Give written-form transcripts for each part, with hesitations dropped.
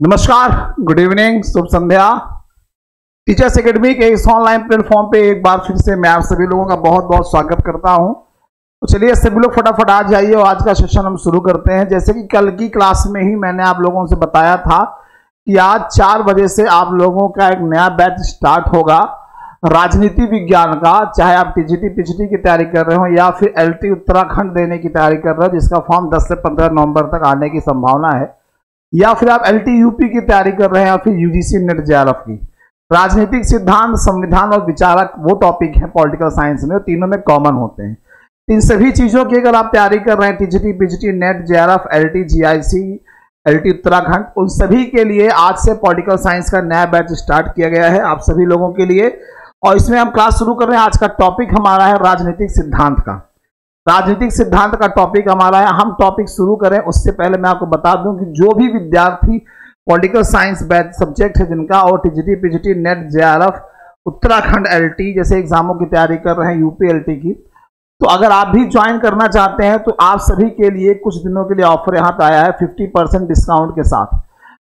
नमस्कार, good evening, शुभ संध्या। Teachers academy के इस ऑनलाइन प्लेटफॉर्म पे एक बार फिर से मैं आप सभी लोगों का बहुत बहुत स्वागत करता हूं। तो चलिए सभी लोग फटाफट आ जाइए और आज का सेशन हम शुरू करते हैं। जैसे कि कल की क्लास में ही मैंने आप लोगों से बताया था कि आज 4 बजे से आप लोगों का एक नया बैच स्टार्ट होगा राजनीति विज्ञान का। चाहे आप टीजीटी पीजीटी की तैयारी कर रहे हो या फिर एलटी उत्तराखंड देने की तैयारी कर रहे हो, जिसका फॉर्म 10 से 15 नवंबर तक आने की संभावना है, या फिर आप एलटी यूपी की तैयारी कर रहे हैं या फिर यूजीसी नेट जेआरएफ की। राजनीतिक सिद्धांत, संविधान और विचारक वो टॉपिक है पॉलिटिकल साइंस में, तीनों में कॉमन होते हैं। इन सभी चीजों की अगर आप तैयारी कर रहे हैं, TGT PGT net JRF LT GIC LT Uttarakhand, उन सभी के लिए आज से पॉलिटिकल साइंस का नया बैच स्टार्ट किया गया है आप सभी लोगों के लिए। और इसमें हम क्लास शुरू कर रहे हैं। आज का टॉपिक हमारा है राजनीतिक सिद्धांत का। राजनीतिक सिद्धांत का टॉपिक हमारा है। हम टॉपिक शुरू करें उससे पहले मैं आपको बता दूं कि जो भी विद्यार्थी पॉलिटिकल साइंस बैच सब्जेक्ट है जिनका, और TGT PGT net JRF Uttarakhand LT जैसे एग्जामों की तैयारी कर रहे हैं, यूपी एलटी की, तो अगर आप भी ज्वाइन करना चाहते हैं तो आप सभी के लिए कुछ दिनों के लिए ऑफर यहाँ पे आया है 50% डिस्काउंट के साथ।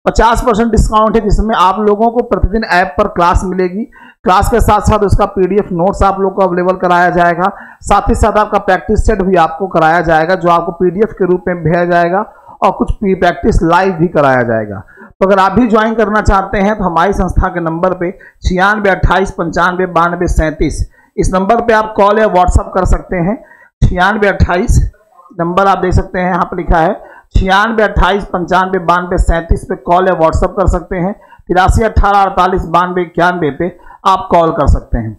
50% डिस्काउंट है जिसमें आप लोगों को प्रतिदिन ऐप पर क्लास मिलेगी। क्लास के साथ साथ उसका पीडीएफ नोट्स आप लोगों को अवेलेबल कराया जाएगा। साथ ही साथ आपका प्रैक्टिस सेट भी आपको कराया जाएगा, जो आपको पीडीएफ के रूप में भेजा जाएगा, और कुछ प्रैक्टिस लाइव भी कराया जाएगा। तो अगर आप भी ज्वाइन करना चाहते हैं तो हमारी संस्था के नंबर पे 96 28 95 92 37, इस नंबर पे आप कॉल या व्हाट्सअप कर सकते हैं। 96 28 नंबर आप देख सकते हैं, यहाँ पर लिखा है 96 28 95 92 37 पे कॉल या व्हाट्सअप कर सकते हैं। 83 18 48 92 91 पे आप कॉल कर सकते हैं।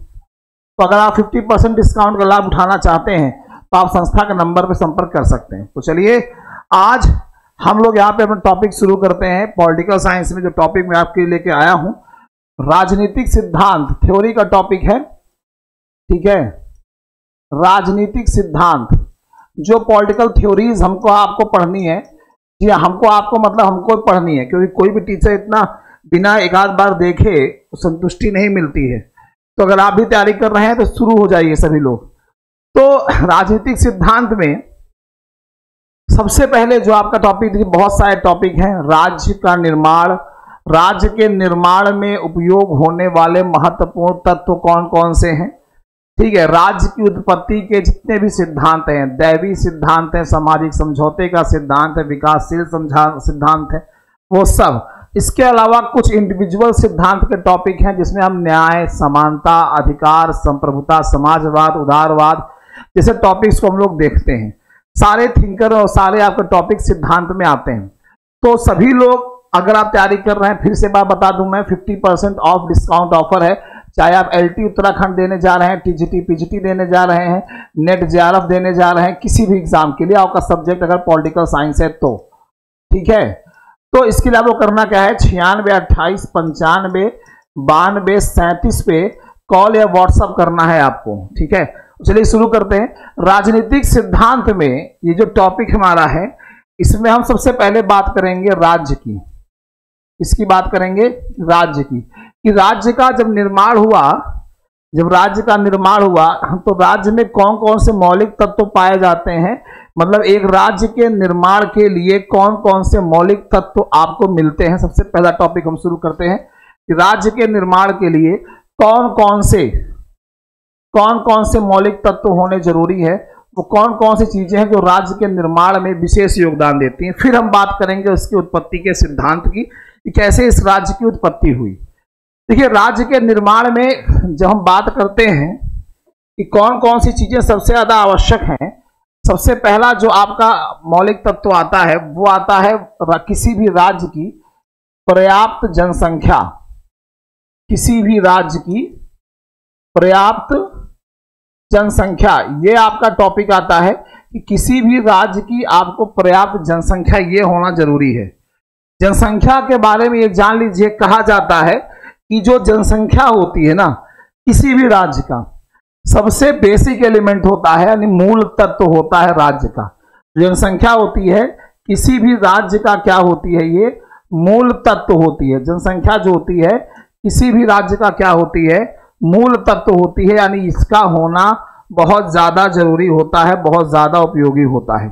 तो अगर आप 50% डिस्काउंट का लाभ उठाना चाहते हैं तो आप संस्था के नंबर पर संपर्क कर सकते हैं। तो चलिए आज हम लोग यहाँ पे अपना टॉपिक शुरू करते हैं। पॉलिटिकल साइंस में जो टॉपिक मैं आपके लिए लेके आया हूँ, राजनीतिक सिद्धांत थ्योरी का टॉपिक है। ठीक है, राजनीतिक सिद्धांत, जो पॉलिटिकल थ्योरीज हमको आपको पढ़नी है, जी हमको आपको मतलब हमको पढ़नी है, क्योंकि कोई भी टीचर इतना बिना एक आध बार देखे तो संतुष्टि नहीं मिलती है। तो अगर आप भी तैयारी कर रहे हैं तो शुरू हो जाइए सभी लोग। तो राजनीतिक सिद्धांत में सबसे पहले जो आपका टॉपिक, देखिए बहुत सारे टॉपिक हैं। राज्य का निर्माण, राज्य के निर्माण में उपयोग होने वाले महत्वपूर्ण तत्व कौन कौन से हैं। ठीक है, राज्य की उत्पत्ति के जितने भी सिद्धांत हैं, दैवी सिद्धांत है, सामाजिक समझौते का सिद्धांत है, विकासशील सिद्धांत है, वो सब। इसके अलावा कुछ इंडिविजुअल सिद्धांत के टॉपिक हैं जिसमें हम न्याय, समानता, अधिकार, संप्रभुता, समाजवाद, उदारवाद जैसे टॉपिक्स को हम लोग देखते हैं। सारे थिंकर और सारे आपके टॉपिक सिद्धांत में आते हैं। तो सभी लोग अगर आप तैयारी कर रहे हैं, फिर से बात बता दूं मैं, 50% ऑफ डिस्काउंट ऑफर है। चाहे आप एलटी उत्तराखंड देने जा रहे हैं, टीजीटी पीजीटी देने जा रहे हैं, नेट जेआरएफ देने जा रहे हैं, किसी भी एग्जाम के लिए आपका सब्जेक्ट अगर पॉलिटिकल साइंस है तो ठीक है। तो इसके लिए आपको करना क्या है, 96 28 95 92 37 पे कॉल या व्हाट्सअप करना है आपको। ठीक है, चलिए शुरू करते हैं। राजनीतिक सिद्धांत में ये जो टॉपिक हमारा है, इसमें हम सबसे पहले बात करेंगे राज्य की। इसकी बात करेंगे राज्य की, कि राज्य का जब निर्माण हुआ, जब राज्य का निर्माण हुआ तो राज्य में कौन कौन से मौलिक तत्व पाए जाते हैं, मतलब एक राज्य के निर्माण के लिए कौन कौन से मौलिक तत्व आपको मिलते हैं। सबसे पहला टॉपिक हम शुरू करते हैं कि राज्य के निर्माण के लिए कौन कौन से मौलिक तत्व होने जरूरी है, वो कौन कौन सी चीजें हैं जो राज्य के निर्माण में विशेष योगदान देती हैं। फिर हम बात करेंगे उसकी उत्पत्ति के सिद्धांत की, कि कैसे इस राज्य की उत्पत्ति हुई। देखिए, राज्य के निर्माण में जब हम बात करते हैं कि कौन कौन सी चीजें सबसे ज्यादा आवश्यक हैं, सबसे पहला जो आपका मौलिक तत्व आता है वो आता है किसी भी राज्य की पर्याप्त जनसंख्या। किसी भी राज्य की पर्याप्त जनसंख्या, ये आपका टॉपिक आता है कि किसी भी राज्य की आपको पर्याप्त जनसंख्या ये होना जरूरी है। जनसंख्या के बारे में ये जान लीजिए, कहा जाता है कि जो जनसंख्या होती है ना किसी भी राज्य का, सबसे बेसिक एलिमेंट होता है, यानी मूल तत्व होता है राज्य का। जनसंख्या होती है किसी भी राज्य का, क्या होती है, ये मूल तत्व होती है। जनसंख्या जो होती है किसी भी राज्य का क्या होती है, मूल तत्व होती है, यानी इसका होना बहुत ज्यादा जरूरी होता है, बहुत ज्यादा उपयोगी होता है।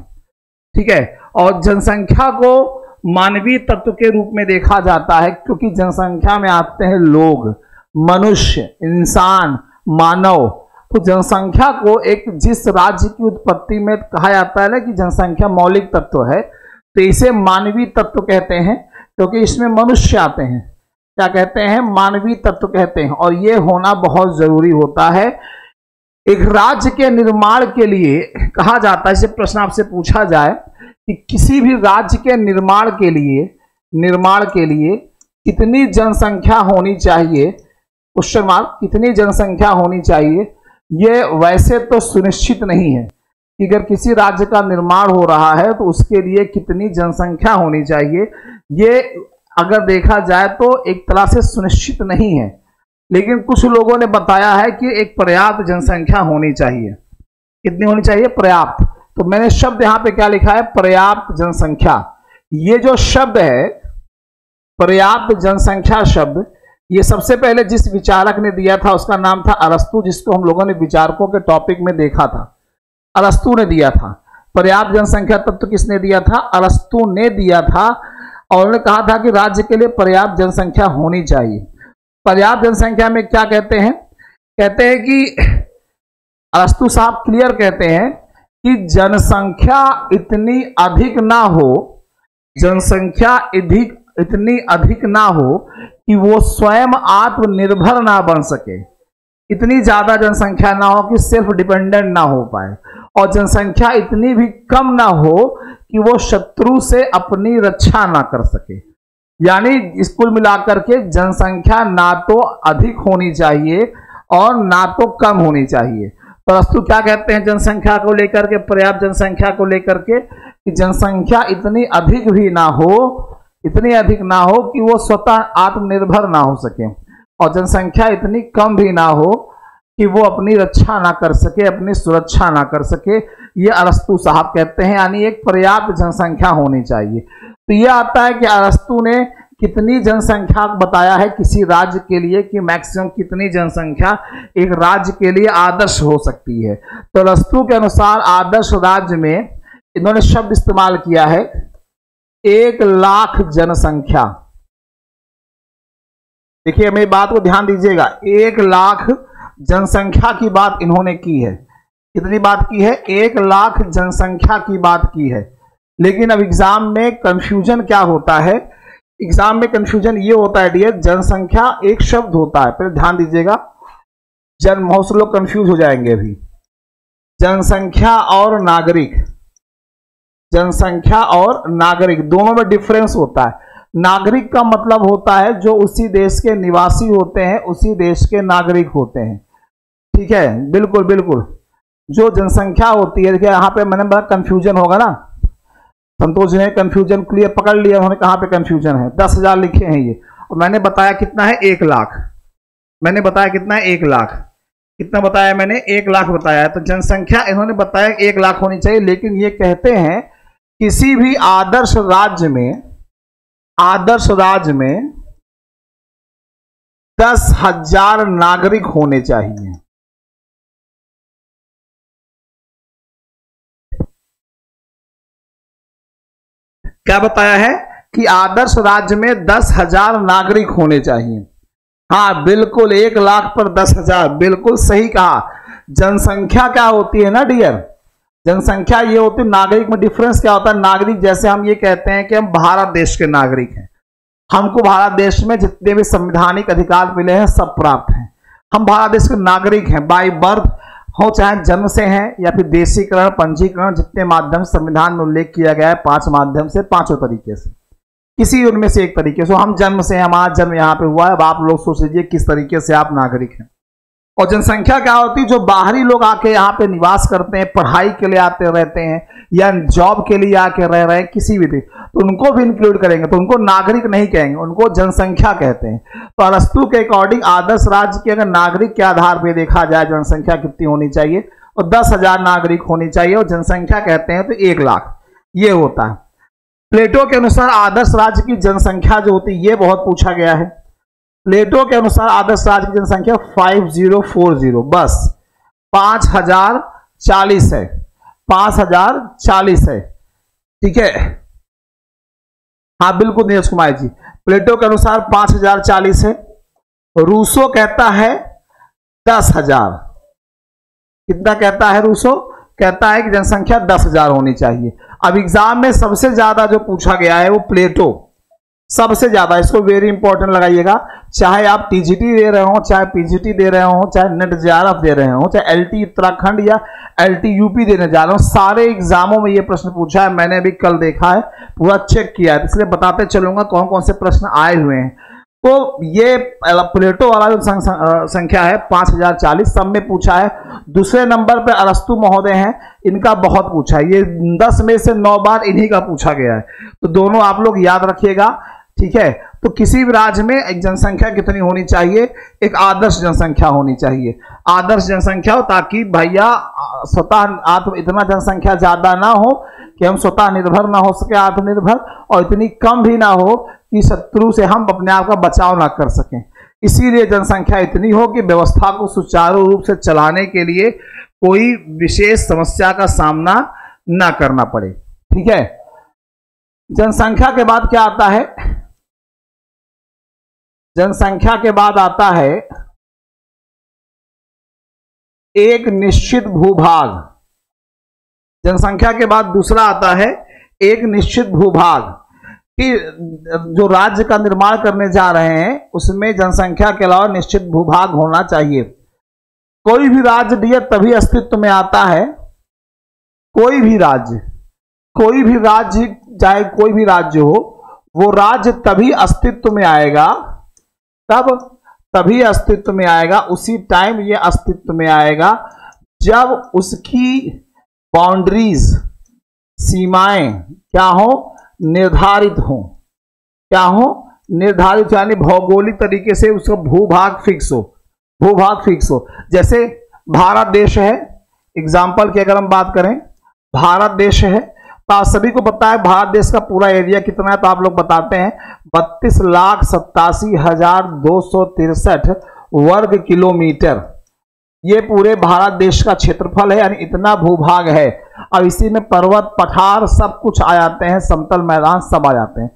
ठीक है, और जनसंख्या को मानवीय तत्व के रूप में देखा जाता है, क्योंकि जनसंख्या में आते हैं लोग, मनुष्य, इंसान, मानव। तो जनसंख्या को एक जिस राज्य की उत्पत्ति में कहा जाता है ना कि जनसंख्या मौलिक तत्व है, तो इसे मानवीय तत्व कहते हैं, क्योंकि इसमें मनुष्य आते हैं। क्या कहते हैं? मानवीय तत्व कहते हैं। और ये होना बहुत जरूरी होता है। एक राज्य के निर्माण के लिए कहा जाता है, इसे प्रश्न आपसे पूछा जाए कि किसी भी राज्य के निर्माण के लिए कितनी जनसंख्या होनी चाहिए, क्वेश्चन मार्क, कितनी जनसंख्या होनी चाहिए, ये वैसे तो सुनिश्चित नहीं है कि अगर किसी राज्य का निर्माण हो रहा है तो उसके लिए कितनी जनसंख्या होनी चाहिए, ये अगर देखा जाए तो एक तरह से सुनिश्चित नहीं है। लेकिन कुछ लोगों ने बताया है कि एक पर्याप्त जनसंख्या होनी चाहिए। कितनी होनी चाहिए? पर्याप्त। तो मैंने शब्द यहां पे क्या लिखा है? पर्याप्त जनसंख्या। ये जो शब्द है पर्याप्त जनसंख्या शब्द, ये सबसे पहले जिस विचारक ने दिया था उसका नाम था अरस्तु, जिसको हम लोगों ने विचारकों के टॉपिक में देखा था। अरस्तु ने दिया था। पर्याप्त जनसंख्या तत्व किसने दिया था? अरस्तु ने दिया था। और उन्होंने कहा था कि राज्य के लिए पर्याप्त जनसंख्या होनी चाहिए। पर्याप्त जनसंख्या में क्या कहते हैं? कहते हैं कि अरस्तु साहब क्लियर कहते हैं कि जनसंख्या इतनी अधिक ना हो, जनसंख्या इतनी अधिक ना हो कि वो स्वयं आत्मनिर्भर ना बन सके, इतनी ज्यादा जनसंख्या ना हो कि सेल्फ डिपेंडेंट ना हो पाए, और जनसंख्या इतनी भी कम ना हो कि वो शत्रु से अपनी रक्षा ना कर सके। यानी कुल मिलाकर के जनसंख्या ना तो अधिक होनी चाहिए और ना तो कम होनी चाहिए। तो अरस्तु क्या कहते हैं जनसंख्या को लेकर के, पर्याप्त जनसंख्या को लेकर के, कि जनसंख्या इतनी अधिक भी ना हो, इतनी अधिक ना हो कि वो स्वतः आत्मनिर्भर ना हो सके, और जनसंख्या इतनी कम भी ना हो कि वो अपनी रक्षा ना कर सके, अपनी सुरक्षा ना कर सके। ये अरस्तु साहब कहते हैं, यानी एक पर्याप्त जनसंख्या होनी चाहिए। तो ये आता है कि अरस्तु ने कितनी जनसंख्या बताया है किसी राज्य के लिए, कि मैक्सिमम कितनी जनसंख्या एक राज्य के लिए आदर्श हो सकती है। तो अरस्तु के अनुसार आदर्श राज्य में इन्होंने शब्द इस्तेमाल किया है 1 लाख जनसंख्या। देखिए मेरी बात को ध्यान दीजिएगा, 1 लाख जनसंख्या की बात इन्होंने की है। कितनी बात की है? 1 लाख जनसंख्या की बात की है। लेकिन अब एग्जाम में कंफ्यूजन क्या होता है? एग्जाम में कंफ्यूजन ये होता है डियर, जनसंख्या एक शब्द होता है, पहले ध्यान दीजिएगा, बहुत से लोग कंफ्यूज हो जाएंगे अभी। जनसंख्या और नागरिक, जनसंख्या और नागरिक दोनों में डिफरेंस होता है। नागरिक का मतलब होता है जो उसी देश के निवासी होते हैं, उसी देश के नागरिक होते हैं। ठीक है, बिल्कुल बिल्कुल। जो जनसंख्या होती है, देखिए यहाँ पे मैंने बताया कंफ्यूजन होगा ना, संतोष जी ने कंफ्यूजन क्लियर पकड़ लिया, उन्होंने कहाँ पे कंफ्यूजन है। 10,000 लिखे हैं ये, और मैंने बताया कितना है? 1 लाख। मैंने बताया कितना है? 1 लाख। कितना बताया मैंने? 1 लाख बताया। तो जनसंख्या इन्होंने बताया 1 लाख होनी चाहिए। लेकिन ये कहते हैं किसी भी आदर्श राज्य में 10,000 नागरिक होने चाहिए। क्या बताया है? कि आदर्श राज्य में 10,000 नागरिक होने चाहिए। हाँ बिल्कुल, 1 लाख पर 10,000, बिल्कुल सही कहा। जनसंख्या क्या होती है ना डियर, जनसंख्या ये होती है। नागरिक में डिफरेंस क्या होता है? नागरिक जैसे हम ये कहते हैं कि हम भारत देश के नागरिक हैं, हमको भारत देश में जितने भी संवैधानिक अधिकार मिले हैं सब प्राप्त हैं, हम भारत देश के नागरिक हैं बाय बर्थ, हो चाहे जन्म से हैं या फिर देशीकरण, पंजीकरण, जितने माध्यम संविधान में उल्लेख किया गया है 5 माध्यम से, 5 तरीके से, किसी उनमें से एक तरीके से हम जन्म से हैं, हमारा जन्म यहाँ पे हुआ है। अब आप लोग सोच लीजिए किस तरीके से आप नागरिक हैं। और जनसंख्या क्या होती है? जो बाहरी लोग आके यहाँ पे निवास करते हैं, पढ़ाई के लिए आते रहते हैं या जॉब के लिए आके रह रहे हैं किसी भी, तो उनको भी इंक्लूड करेंगे, तो उनको नागरिक नहीं कहेंगे, उनको जनसंख्या कहते हैं। तो अरस्तु के अकॉर्डिंग आदर्श राज्य के अगर नागरिक के आधार पर देखा जाए जनसंख्या कितनी होनी चाहिए, और 10,000 नागरिक होनी चाहिए, और जनसंख्या कहते हैं तो 1 लाख ये होता है। प्लेटो के अनुसार आदर्श राज्य की जनसंख्या जो होती है, ये बहुत पूछा गया है। प्लेटो के अनुसार आदर्श राज्य की जनसंख्या 5040, बस 5040 है, 5040 है। ठीक है, हाँ बिल्कुल नीरज कुमार जी, प्लेटो के अनुसार 5040 है, रूसो कहता है 10,000। कितना कहता है रूसो? कहता है कि जनसंख्या 10,000 होनी चाहिए। अब एग्जाम में सबसे ज्यादा जो पूछा गया है वो प्लेटो, सबसे ज्यादा, इसको वेरी इंपॉर्टेंट लगाइएगा। चाहे आप टीजीटी दे रहे हो, चाहे पीजीटी दे रहे हो, चाहे नेट जेआरएफ दे रहे हो, चाहे एलटी उत्तराखंड या एलटी यूपी देने जा रहे हो, सारे एग्जामों में ये प्रश्न पूछा है। मैंने अभी कल देखा है, पूरा चेक किया है, इसलिए बताते चलूंगा कौन कौन से प्रश्न आए हुए हैं। तो ये प्लेटो वाला जो संख्या है 5040, सब में पूछा है। दूसरे नंबर पे अरस्तु महोदय हैं, इनका बहुत पूछा है, ये 10 में से 9 बार इन्हीं का पूछा गया है। तो दोनों आप लोग याद रखिएगा, ठीक है। तो किसी भी राज्य में एक जनसंख्या कितनी होनी चाहिए? एक आदर्श जनसंख्या होनी चाहिए, आदर्श जनसंख्या, ताकि भैया स्वतः इतना जनसंख्या ज्यादा ना हो कि हम स्वतः निर्भर ना हो सके, आत्मनिर्भर, और इतनी कम भी ना हो कि शत्रु से हम अपने आप का बचाव ना कर सकें। इसीलिए जनसंख्या इतनी हो कि व्यवस्था को सुचारू रूप से चलाने के लिए कोई विशेष समस्या का सामना ना करना पड़े, ठीक है। जनसंख्या के बाद क्या आता है? जनसंख्या के बाद आता है एक निश्चित भूभाग। जनसंख्या के बाद दूसरा आता है एक निश्चित भूभाग, कि जो राज्य का निर्माण करने जा रहे हैं उसमें जनसंख्या के अलावा निश्चित भूभाग होना चाहिए। कोई भी राज्य दिया तभी अस्तित्व में आता है, कोई भी राज्य चाहे कोई भी राज्य हो, वो राज्य तभी अस्तित्व में आएगा, तभी अस्तित्व में आएगा, उसी टाइम ये अस्तित्व में आएगा जब उसकी बाउंड्रीज, सीमाएं क्या हो? निर्धारित हो। क्या हो? निर्धारित, यानी भौगोलिक तरीके से उसका भूभाग फिक्स हो, भूभाग फिक्स हो। जैसे भारत देश है, एग्जाम्पल की अगर हम बात करें, भारत देश है, तो आप सभी को पता है भारत देश का पूरा एरिया कितना है, तो आप लोग बताते हैं 32,87,263 वर्ग किलोमीटर। ये पूरे भारत देश का क्षेत्रफल है, यानी इतना भूभाग है। अब इसी में पर्वत, पठार सब कुछ आ जाते हैं, समतल मैदान सब आ जाते हैं।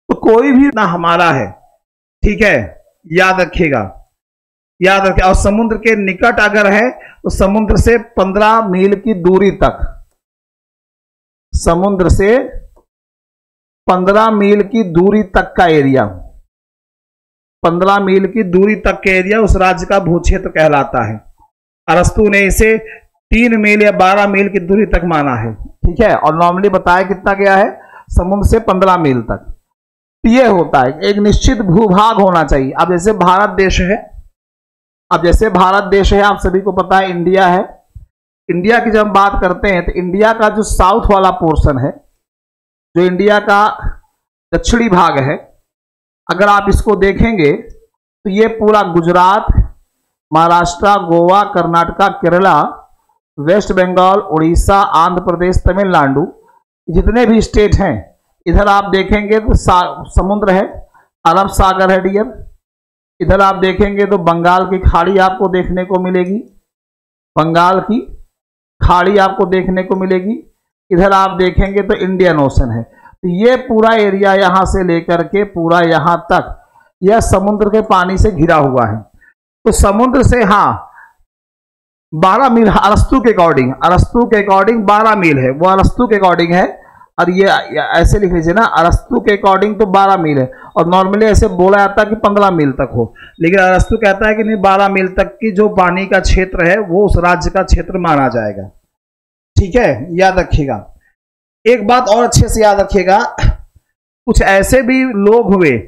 तो कोई भी ना हमारा है, ठीक है, याद रखिएगा, याद रखिए। और समुद्र के निकट अगर है तो समुद्र से 15 मील की दूरी तक, समुद्र से 15 मील की दूरी तक का एरिया, 15 मील की दूरी तक का एरिया उस राज्य का भूक्षेत्र कहलाता है। अरस्तु ने इसे 3 मील या 12 मील की दूरी तक माना है, ठीक है। और नॉर्मली बताया कितना गया है? समुद्र से 15 मील तक। तो ये होता है एक निश्चित भूभाग होना चाहिए। अब जैसे भारत देश है, आप सभी को पता है इंडिया है। इंडिया की जब हम बात करते हैं तो इंडिया का जो साउथ वाला पोर्शन है, जो इंडिया का दक्षिणी भाग है, अगर आप इसको देखेंगे तो ये पूरा गुजरात, महाराष्ट्र, गोवा, कर्नाटका, केरला, वेस्ट बंगाल, उड़ीसा, आंध्र प्रदेश, तमिलनाडु, जितने भी स्टेट हैं, इधर आप देखेंगे तो समुद्र है, अरब सागर है डियर। इधर आप देखेंगे तो बंगाल की खाड़ी आपको देखने को मिलेगी, बंगाल की खाड़ी आपको देखने को मिलेगी। इधर आप देखेंगे तो इंडियन ओशन है। तो ये पूरा एरिया यहां से लेकर के पूरा यहां तक यह समुद्र के पानी से घिरा हुआ है। तो समुद्र से 12 मील अरस्तु के अकॉर्डिंग 12 मील है, वो अरस्तु के अकॉर्डिंग है। और ये ऐसे लिख लीजिए ना, अरस्तु के अकॉर्डिंग तो 12 मील है, और नॉर्मली ऐसे बोला जाता है कि 15 मील तक हो, लेकिन अरस्तु कहता है कि नहीं, 12 मील तक की जो पानी का क्षेत्र है वो उस राज्य का क्षेत्र माना जाएगा, ठीक है, याद रखिएगा। एक बात और अच्छे से याद रखिएगा, कुछ ऐसे भी लोग हुए,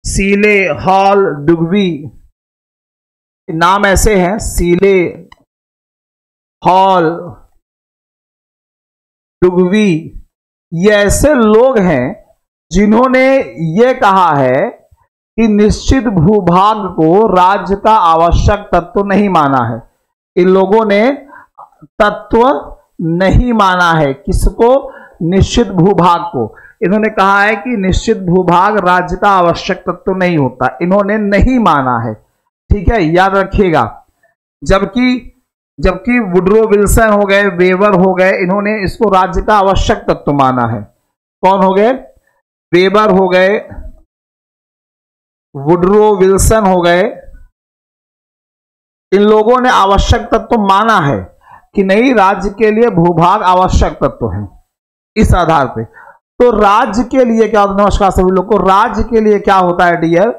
सीले, हॉल, डुगवी, नाम ऐसे हैं, सीले, हॉल, डुगवी, ये ऐसे लोग हैं जिन्होंने ये कहा है कि निश्चित भूभाग को राज्य का आवश्यक तत्व नहीं माना है। इन लोगों ने तत्व नहीं माना है, किसको? निश्चित भूभाग को। इन्होंने कहा है कि निश्चित भूभाग राज्य का आवश्यक तत्व नहीं होता, इन्होंने नहीं माना है, ठीक है, याद रखिएगा। जबकि वुडरो विल्सन हो गए, वेवर हो गए, इन्होंने इसको राज्य का आवश्यक तत्व माना है। कौन हो गए? वेबर हो गए, वुडरो विल्सन हो गए। इन लोगों ने आवश्यक तत्व माना है कि नहीं, राज्य के लिए भूभाग आवश्यक तत्व है। इस आधार पे तो राज्य के लिए क्या होता है, नमस्कार सभी लोग को, राज्य के लिए क्या होता है डियर,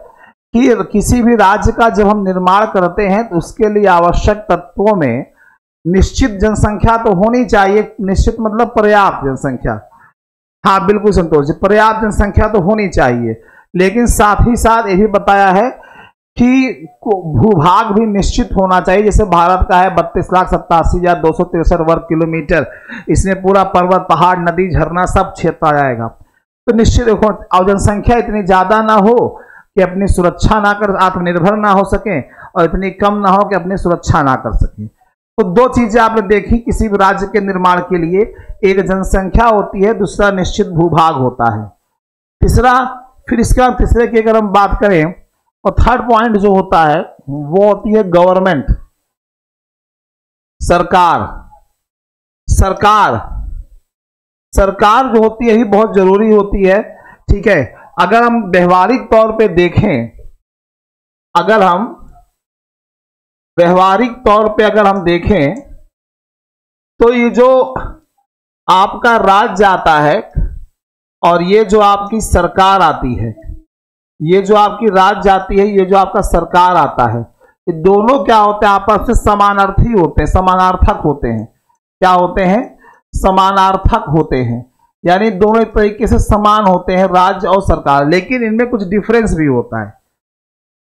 कि किसी भी राज्य का जब हम निर्माण करते हैं तो उसके लिए आवश्यक तत्वों में निश्चित जनसंख्या तो होनी चाहिए। निश्चित मतलब पर्याप्त जनसंख्या। हाँ बिल्कुल संतोष जी, पर्याप्त जनसंख्या तो होनी चाहिए, लेकिन साथ ही साथ ये भी बताया है कि भूभाग भी निश्चित होना चाहिए। जैसे भारत का है 32,87,263 वर्ग किलोमीटर, इसमें पूरा पर्वत, पहाड़, नदी, झरना सब क्षेत्र आ जाएगा। तो निश्चित देखो, और जनसंख्या इतनी ज्यादा ना हो कि अपनी सुरक्षा ना कर, आत्मनिर्भर ना हो सके, और इतनी कम ना हो कि अपनी सुरक्षा ना कर सके। तो दो चीजें आपने देखी किसी भी राज्य के निर्माण के लिए, एक जनसंख्या होती है, दूसरा निश्चित भूभाग होता है। तीसरा, फिर इसके बाद तीसरे की अगर हम बात करें, और थर्ड पॉइंट जो होता है वो होती है गवर्नमेंट, सरकार। सरकार सरकार जो होती है ये बहुत जरूरी होती है। ठीक है, अगर हम व्यवहारिक तौर पे देखें, अगर हम व्यवहारिक तौर पे अगर हम देखें तो ये जो आपका राज्य आता है और ये जो आपकी सरकार आती है, ये जो आपकी राज्य आती है, ये जो आपका सरकार आता है, ये दोनों क्या होते हैं, आपस में समानार्थी होते हैं, समानार्थक होते हैं। क्या होते हैं? समानार्थक होते हैं, यानी दोनों एक तरीके से समान होते हैं, राज्य और सरकार। लेकिन इनमें कुछ डिफरेंस भी होता है।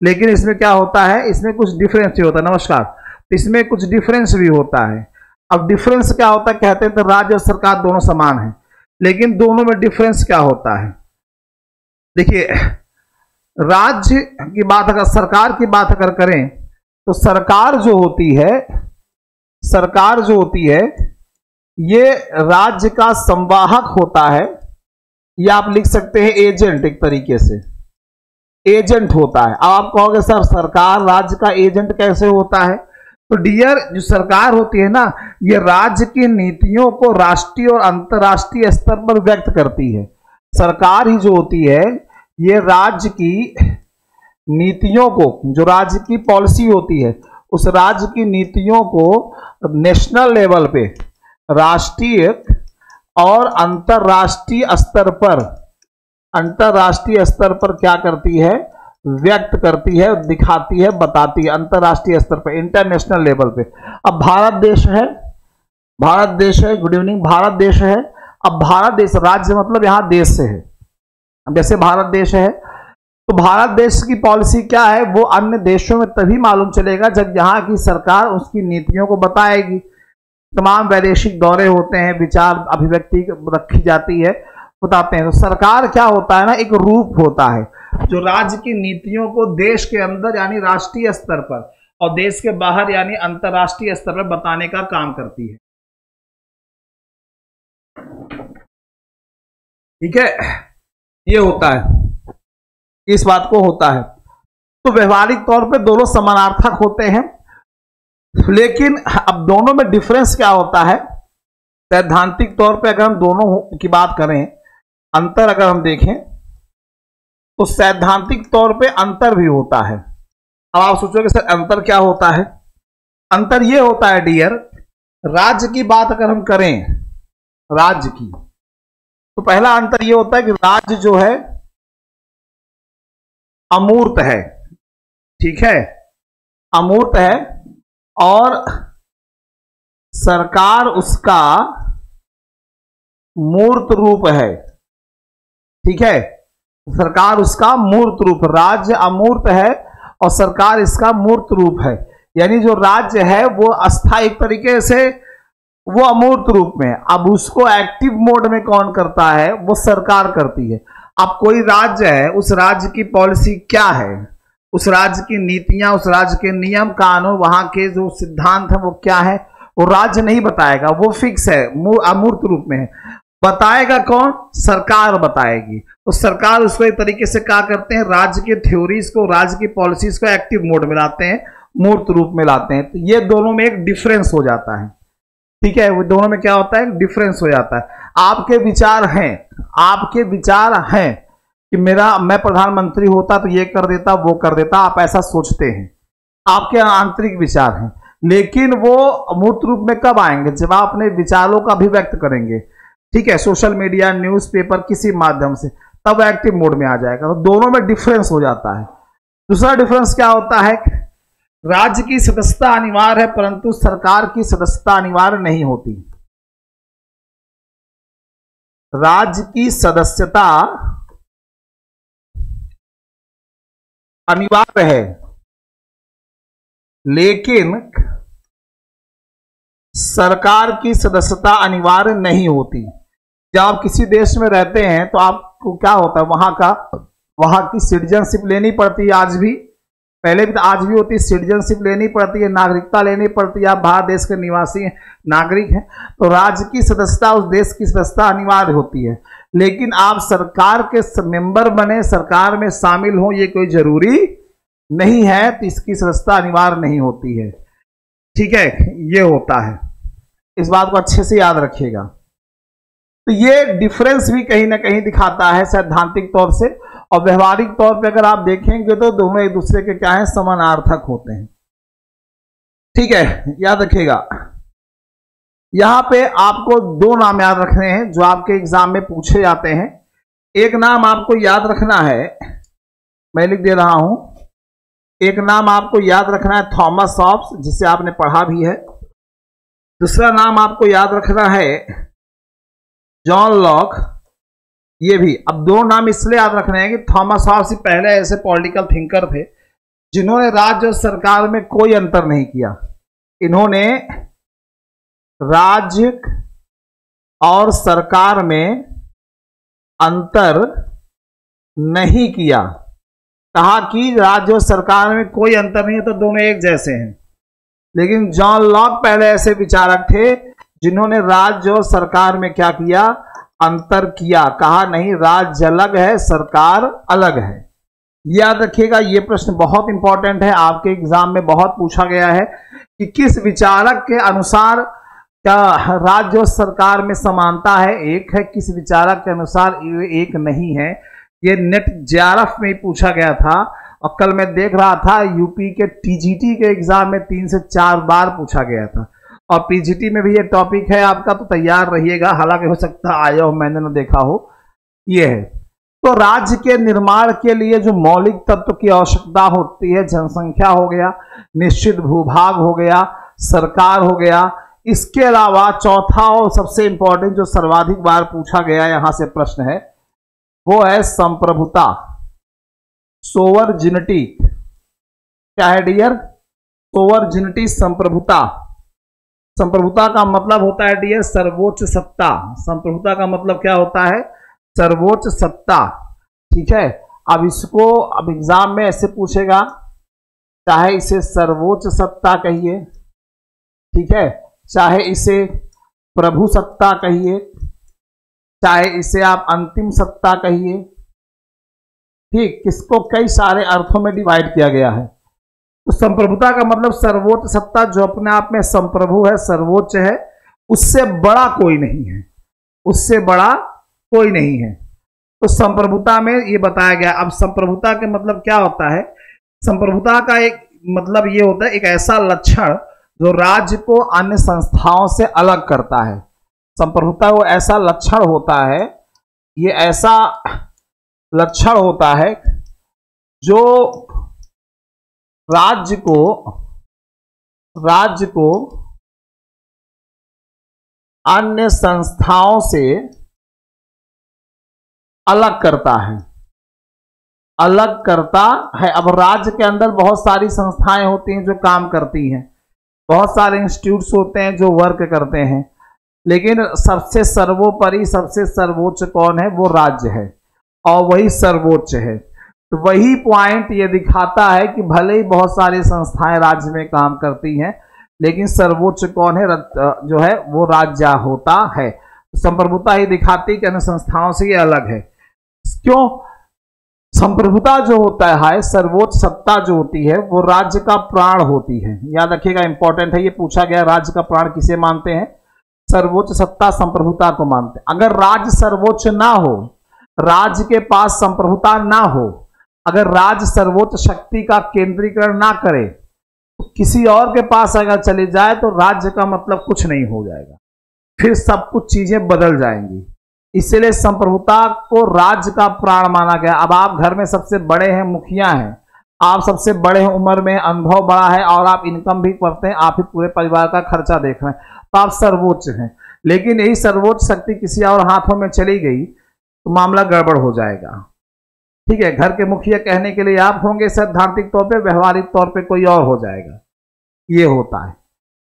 लेकिन इसमें क्या होता है? इसमें कुछ डिफरेंस भी होता है। नमस्कार, इसमें कुछ डिफरेंस भी होता है। अब डिफरेंस क्या होता है? कहते हैं तो राज्य और सरकार दोनों समान हैं, लेकिन दोनों में डिफरेंस क्या होता है? देखिए, राज्य की बात अगर, सरकार की बात अगर करें तो सरकार जो होती है, सरकार जो होती है ये राज्य का संवाहक होता है, या आप लिख सकते हैं एजेंट, एक तरीके से एजेंट होता है। अब आप कहोगे सर सरकार राज्य का एजेंट कैसे होता है? तो डियर, जो सरकार होती है ना, ये राज्य की नीतियों को राष्ट्रीय और अंतर्राष्ट्रीय स्तर पर व्यक्त करती है। सरकार ही जो होती है ये राज्य की नीतियों को, जो राज्य की पॉलिसी होती है, उस राज्य की नीतियों को नेशनल लेवल पे, राष्ट्रीय और अंतर्राष्ट्रीय स्तर पर, अंतर्राष्ट्रीय स्तर पर क्या करती है? व्यक्त करती है, दिखाती है, बताती है, अंतर्राष्ट्रीय स्तर पर, इंटरनेशनल लेवल पे। अब भारत देश है, भारत देश है, गुड इवनिंग, भारत देश है। अब भारत देश, राज्य मतलब यहां देश से है। जैसे भारत देश है तो भारत देश की पॉलिसी क्या है वो अन्य देशों में तभी मालूम चलेगा जब यहाँ की सरकार उसकी नीतियों को बताएगी। तमाम वैदेशिक दौरे होते हैं, विचार अभिव्यक्ति रखी जाती है, बताते हैं। तो सरकार क्या होता है ना, एक रूप होता है जो राज्य की नीतियों को देश के अंदर यानी राष्ट्रीय स्तर पर और देश के बाहर यानी अंतर्राष्ट्रीय स्तर पर बताने का काम करती है। ठीक है, ये होता है, इस बात को होता है। तो व्यवहारिक तौर पे दोनों समानार्थक होते हैं, लेकिन अब दोनों में डिफरेंस क्या होता है? सैद्धांतिक तौर पे अगर हम दोनों की बात करें, अंतर अगर हम देखें तो सैद्धांतिक तौर पे अंतर भी होता है। अब आप सोचोगे सर अंतर क्या होता है? अंतर ये होता है डियर, राज्य की बात अगर हम करें, राज्य की, तो पहला अंतर ये होता है कि राज्य जो है अमूर्त है। ठीक है, अमूर्त है और सरकार उसका मूर्त रूप है। ठीक है, सरकार उसका मूर्त रूप, राज्य अमूर्त है और सरकार इसका मूर्त रूप है। यानी जो राज्य है वो अस्थायी तरीके से वो अमूर्त रूप में, अब उसको एक्टिव मोड में कौन करता है? वो सरकार करती है। अब कोई राज्य है, उस राज्य की पॉलिसी क्या है, उस राज्य की नीतियां, उस राज्य के नियम कानून, वहां के जो सिद्धांत है वो क्या है, वो राज्य नहीं बताएगा, वो फिक्स है, अमूर्त रूप में है। बताएगा कौन? सरकार बताएगी। तो सरकार उसको एक तरीके से क्या करते हैं, राज्य के थ्योरीज को, राज्य की पॉलिसीज को एक्टिव मोड में लाते हैं, मूर्त रूप में लाते हैं। तो ये दोनों में एक डिफरेंस हो जाता है। ठीक है, वो दोनों में क्या होता है? डिफरेंस हो जाता है। आपके विचार हैं, आपके विचार हैं कि मैं प्रधानमंत्री होता तो ये कर देता, वो कर देता, आप ऐसा सोचते हैं, आपके आंतरिक विचार हैं, लेकिन वो मूर्त रूप में कब आएंगे? जब आप अपने विचारों का अभिव्यक्त करेंगे, ठीक है, सोशल मीडिया, न्यूज़पेपर, किसी माध्यम से, तब एक्टिव मोड में आ जाएगा। तो दोनों में डिफरेंस हो जाता है। दूसरा डिफरेंस क्या होता है? राज्य की सदस्यता अनिवार्य है, परंतु सरकार की सदस्यता अनिवार्य नहीं होती। राज्य की सदस्यता अनिवार्य है, लेकिन सरकार की सदस्यता अनिवार्य नहीं होती। जब आप किसी देश में रहते हैं तो आपको क्या होता है, वहां की सिटीजनशिप लेनी पड़ती है। आज भी, पहले भी, आज भी होती है, सिटीजनशिप लेनी पड़ती है, नागरिकता लेनी पड़ती है। आप भारत देश के निवासी हैं, नागरिक हैं, तो राज्य की सदस्यता, उस देश की सदस्यता अनिवार्य होती है। लेकिन आप सरकार के मेंबर बने, सरकार में शामिल हो, ये कोई जरूरी नहीं है, तो इसकी सदस्यता अनिवार्य नहीं होती है। ठीक है, ये होता है, इस बात को अच्छे से याद रखिएगा। तो ये डिफरेंस भी कहीं ना कहीं दिखाता है सैद्धांतिक तौर से, और व्यवहारिक तौर पे अगर आप देखेंगे तो दोनों एक दूसरे के क्या है, समानार्थक होते हैं। ठीक है, याद रखिएगा। यहां पे आपको दो नाम याद रखने हैं जो आपके एग्जाम में पूछे जाते हैं। एक नाम आपको याद रखना है, मैं लिख दे रहा हूं, एक नाम आपको याद रखना है थॉमस हॉब्स, जिसे आपने पढ़ा भी है। दूसरा नाम आपको याद रखना है जॉन लॉक, ये भी। अब दो नाम इसलिए याद रखने हैं कि थॉमस हॉब्स पहले ऐसे पॉलिटिकल थिंकर थे जिन्होंने राज्य और सरकार में कोई अंतर नहीं किया। इन्होंने राज्य और सरकार में अंतर नहीं किया, कहा कि राज्य और सरकार में कोई अंतर नहीं है, तो दोनों एक जैसे हैं। लेकिन जॉन लॉक पहले ऐसे विचारक थे जिन्होंने राज्य और सरकार में क्या किया, अंतर किया, कहा नहीं राज्य अलग है, सरकार अलग है। याद रखिएगा, ये प्रश्न बहुत इंपॉर्टेंट है, आपके एग्जाम में बहुत पूछा गया है कि किस विचारक के अनुसार क्या राज्य और सरकार में समानता है, एक है, किस विचारक के अनुसार एक नहीं है। ये नेट जेआरएफ में पूछा गया था, और कल मैं देख रहा था यूपी के टीजीटी के एग्जाम में 3 से 4 बार पूछा गया था, और पीजीटी में भी ये टॉपिक है आपका, तो तैयार रहिएगा। हालांकि हो सकता है आया हो, मैंने ना देखा हो। ये है, तो राज्य के निर्माण के लिए जो मौलिक तत्व की आवश्यकता होती है, जनसंख्या हो गया, निश्चित भूभाग हो गया, सरकार हो गया। इसके अलावा चौथा और सबसे इंपॉर्टेंट जो सर्वाधिक बार पूछा गया यहां से प्रश्न है, वो है संप्रभुता, सोवरजिनिटी। क्या है डियर? सोवरजिनिटी, संप्रभुता। संप्रभुता का मतलब होता है डियर सर्वोच्च सत्ता। संप्रभुता का मतलब क्या होता है? सर्वोच्च सत्ता। ठीक है, अब इसको अब एग्जाम में ऐसे पूछेगा, चाहे इसे सर्वोच्च सत्ता कहिए, ठीक है, चाहे इसे प्रभु सत्ता कहिए, चाहे इसे आप अंतिम सत्ता कहिए, ठीक, किसको कई सारे अर्थों में डिवाइड किया गया है। तो संप्रभुता का मतलब सर्वोच्च सत्ता, जो अपने आप में संप्रभु है, सर्वोच्च है, उससे बड़ा कोई नहीं है, उससे बड़ा कोई नहीं है। तो संप्रभुता में ये बताया गया। अब संप्रभुता के मतलब क्या होता है? संप्रभुता का एक मतलब ये होता है, एक ऐसा लक्षण जो राज्य को अन्य संस्थाओं से अलग करता है। संप्रभुता वो ऐसा लक्षण होता है, ये ऐसा लक्षण होता है जो राज्य को अन्य संस्थाओं से अलग करता है, अलग करता है। अब राज्य के अंदर बहुत सारी संस्थाएं होती हैं जो काम करती हैं, बहुत सारे इंस्टीट्यूट्स होते हैं जो वर्क करते हैं, लेकिन सबसे सर्वोपरि, सबसे सर्वोच्च कौन है? वो राज्य है, और वही सर्वोच्च है। तो वही पॉइंट ये दिखाता है कि भले ही बहुत सारी संस्थाएं राज्य में काम करती हैं, लेकिन सर्वोच्च कौन है? जो है वो राज्य होता है। संप्रभुता ही दिखाती है कि अन्य संस्थाओं से ये अलग है। क्यों? संप्रभुता जो होता है, सर्वोच्च सत्ता जो होती है, वो राज्य का प्राण होती है। याद रखिएगा, इंपॉर्टेंट है, ये पूछा गया, राज्य का प्राण किसे मानते हैं? सर्वोच्च सत्ता संप्रभुता को मानते हैं। अगर राज्य सर्वोच्च ना हो, राज्य के पास संप्रभुता ना हो, अगर राज्य सर्वोच्च शक्ति का केंद्रीकरण ना करे, तो किसी और के पास अगर चले जाए तो राज्य का मतलब कुछ नहीं हो जाएगा, फिर सब कुछ चीजें बदल जाएंगी। इसलिए संप्रभुता को राज्य का प्राण माना गया। अब आप घर में सबसे बड़े हैं, मुखिया हैं, आप सबसे बड़े हैं, उम्र में अनुभव बड़ा है और आप इनकम भी करते हैं, आप ही पूरे परिवार का खर्चा देख रहे हैं, तो आप सर्वोच्च हैं। लेकिन यही सर्वोच्च शक्ति किसी और हाथों में चली गई तो मामला गड़बड़ हो जाएगा। ठीक है, घर के मुखिया कहने के लिए आप होंगे, सैद्धांतिक तौर पे, व्यवहारिक तौर पे कोई और हो जाएगा। ये होता है।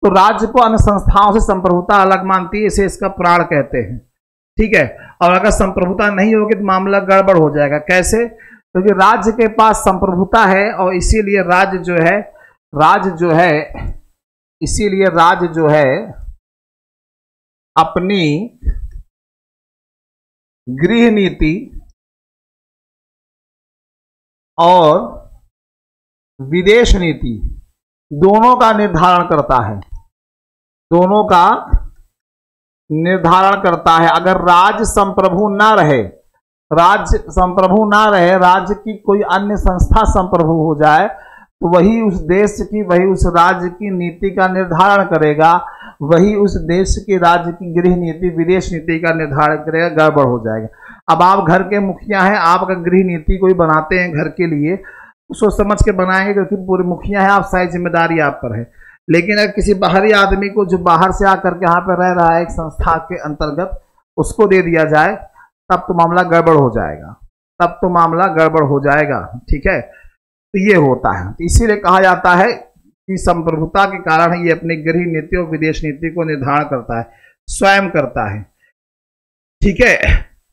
तो राज्य को अन्य संस्थाओं से संप्रभुता अलग मानती है, इसे इसका प्राण कहते हैं। ठीक है, और अगर संप्रभुता नहीं होगी तो मामला गड़बड़ हो जाएगा। कैसे? क्योंकि राज्य के पास संप्रभुता है और इसीलिए राज्य जो है अपनी गृह नीति और विदेश नीति दोनों का निर्धारण करता है, दोनों का निर्धारण करता है। अगर राज्य संप्रभु ना रहे, राज्य संप्रभु ना रहे, राज्य की कोई अन्य संस्था संप्रभु हो जाए, तो वही उस देश की, वही उस राज्य की नीति का निर्धारण करेगा, वही उस देश के राज्य की गृह नीति, विदेश नीति का निर्धारण करेगा, गड़बड़ हो जाएगा। अब आप घर के मुखिया हैं, आप अगर गृह नीति कोई बनाते हैं घर के लिए, तो सोच समझ के बनाएंगे, क्योंकि पूरे मुखिया हैं आप, सारी जिम्मेदारी आप पर है। लेकिन अगर किसी बाहरी आदमी को, जो बाहर से आकर के यहाँ पर रह रहा है एक संस्था के अंतर्गत, उसको दे दिया जाए, तब तो मामला गड़बड़ हो जाएगा, तब तो मामला गड़बड़ हो जाएगा। ठीक है, तो ये होता है। इसीलिए कहा जाता है कि संप्रभुता के कारण ये अपनी गृह नीति और विदेश नीति को निर्धारण करता है, स्वयं करता है। ठीक है,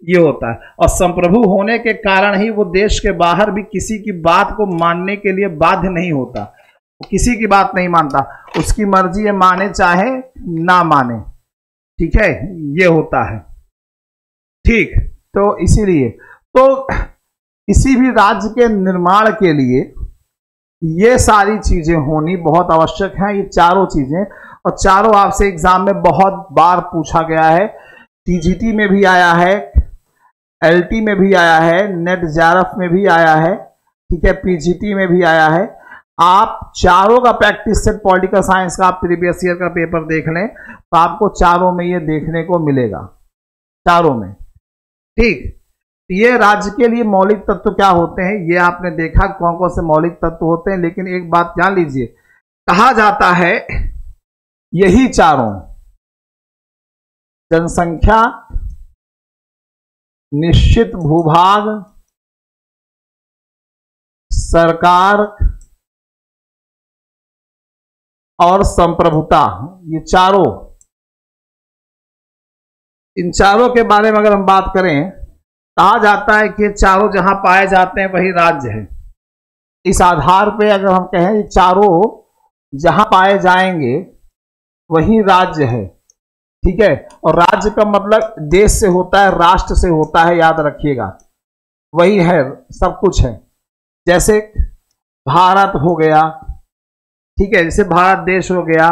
ये होता है। और संप्रभु होने के कारण ही वो देश के बाहर भी किसी की बात को मानने के लिए बाध्य नहीं होता, वो किसी की बात नहीं मानता, उसकी मर्जी है, माने चाहे ना माने। ठीक है, ये होता है। ठीक, तो इसीलिए तो किसी भी राज्य के निर्माण के लिए ये सारी चीजें होनी बहुत आवश्यक हैं, ये चारों चीजें। और चारों आपसे एग्जाम में बहुत बार पूछा गया है, टीजीटी में भी आया है, एलटी में भी आया है, नेट जेआरएफ में भी आया है, ठीक है, पीजीटी में भी आया है। आप चारों का प्रैक्टिस सेट पॉलिटिकल साइंस का आप प्रीवियस ईयर का पेपर देख लें तो आपको चारों में ये देखने को मिलेगा, चारों में। ठीक, ये राज्य के लिए मौलिक तत्व क्या होते हैं ये आपने देखा, कौन कौन से मौलिक तत्व होते हैं। लेकिन एक बात जान लीजिए, कहा जाता है यही चारों, जनसंख्या, निश्चित भूभाग, सरकार और संप्रभुता, ये चारों, इन चारों के बारे में अगर हम बात करें, कहा जाता है कि ये चारों जहां पाए जाते हैं वही राज्य है। इस आधार पे अगर हम कहें ये चारों जहां पाए जाएंगे वही राज्य है। ठीक है, और राज्य का मतलब देश से होता है, राष्ट्र से होता है, याद रखिएगा, वही है, सब कुछ है। जैसे भारत हो गया, ठीक है, जैसे भारत देश हो गया,